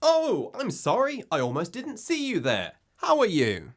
Oh, I'm sorry, I almost didn't see you there. How are you?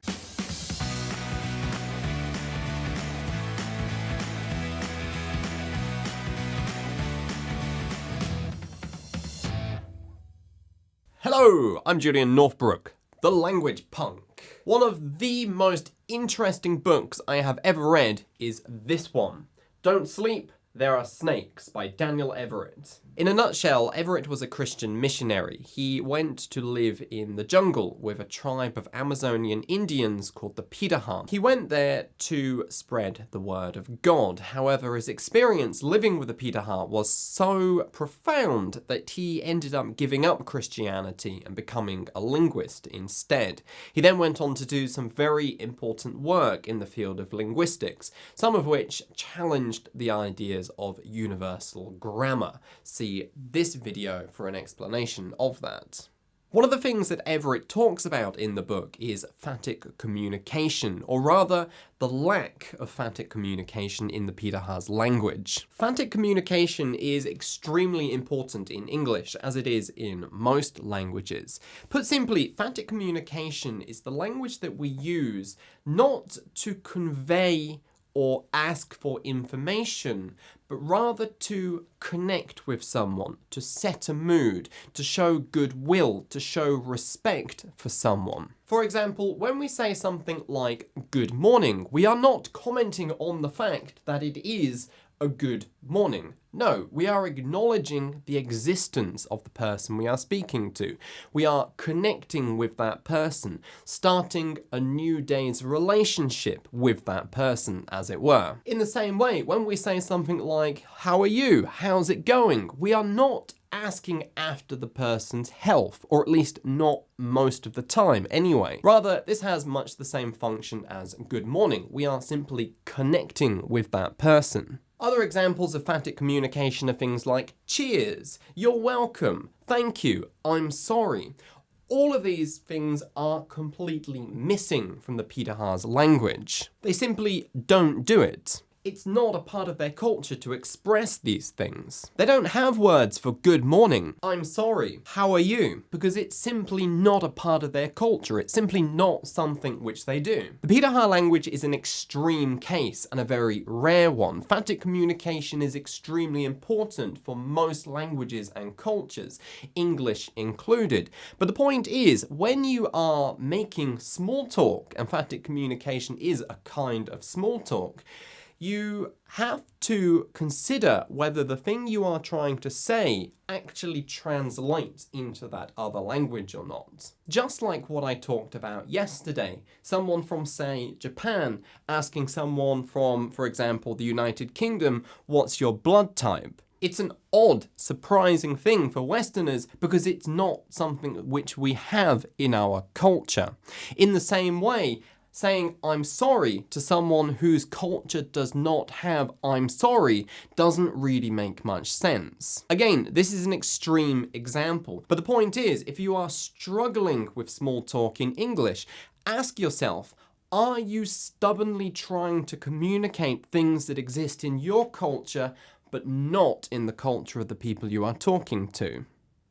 Hello, I'm Julian Northbrook, the language punk. One of the most interesting books I have ever read is this one, Don't Sleep, There Are Snakes by Daniel Everett. In a nutshell, Everett was a Christian missionary. He went to live in the jungle with a tribe of Amazonian Indians called the phatic. He went there to spread the word of God. However, his experience living with the phatic was so profound that he ended up giving up Christianity and becoming a linguist instead. He then went on to do some very important work in the field of linguistics, some of which challenged the ideas of universal grammar. See this video for an explanation of that. One of the things that Everett talks about in the book is phatic communication, or rather, the lack of phatic communication in the phatic's language. Phatic communication is extremely important in English, as it is in most languages. Put simply, phatic communication is the language that we use not to convey or ask for information, but rather to connect with someone, to set a mood, to show goodwill, to show respect for someone. For example, when we say something like good morning, we are not commenting on the fact that it is a good morning. No, we are acknowledging the existence of the person we are speaking to. We are connecting with that person, starting a new day's relationship with that person, as it were. In the same way, when we say something like, how are you? How's it going? We are not asking after the person's health, or at least not most of the time anyway. Rather, this has much the same function as good morning. We are simply connecting with that person. Other examples of phatic communication are things like cheers, you're welcome, thank you, I'm sorry. All of these things are completely missing from the phatic's language. They simply don't do it. It's not a part of their culture to express these things. They don't have words for good morning, I'm sorry, how are you? Because it's simply not a part of their culture. It's simply not something which they do. The phatic language is an extreme case and a very rare one. Phatic communication is extremely important for most languages and cultures, English included. But the point is, when you are making small talk, and phatic communication is a kind of small talk, you have to consider whether the thing you are trying to say actually translates into that other language or not. Just like what I talked about yesterday, someone from, say, Japan asking someone from, for example, the United Kingdom, what's your blood type? It's an odd, surprising thing for Westerners because it's not something which we have in our culture. In the same way, saying I'm sorry to someone whose culture does not have I'm sorry doesn't really make much sense. Again, this is an extreme example, but the point is, if you are struggling with small talk in English, ask yourself, are you stubbornly trying to communicate things that exist in your culture, but not in the culture of the people you are talking to?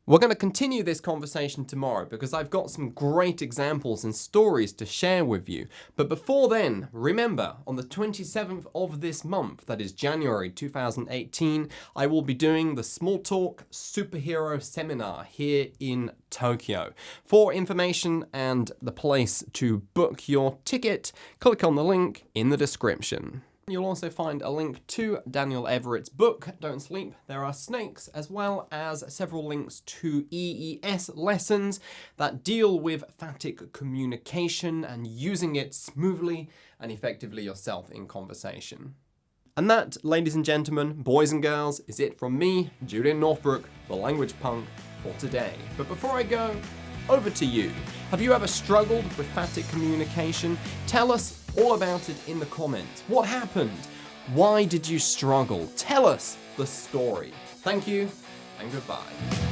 We're going to continue this conversation tomorrow because I've got some great examples and stories to share with you. But before then, remember, on the 27th of this month, that is January 2018, I will be doing the Small Talk Superhero Seminar here in Tokyo. For information and the place to book your ticket, click on the link in the description. You'll also find a link to Daniel Everett's book, Don't Sleep, There Are Snakes, as well as several links to EES lessons that deal with phatic communication and using it smoothly and effectively yourself in conversation. And that, ladies and gentlemen, boys and girls, is it from me, Julian Northbrook, the language punk, for today. But before I go, over to you. Have you ever struggled with phatic communication? Tell us all about it in the comments. What happened? Why did you struggle? Tell us the story. Thank you and goodbye.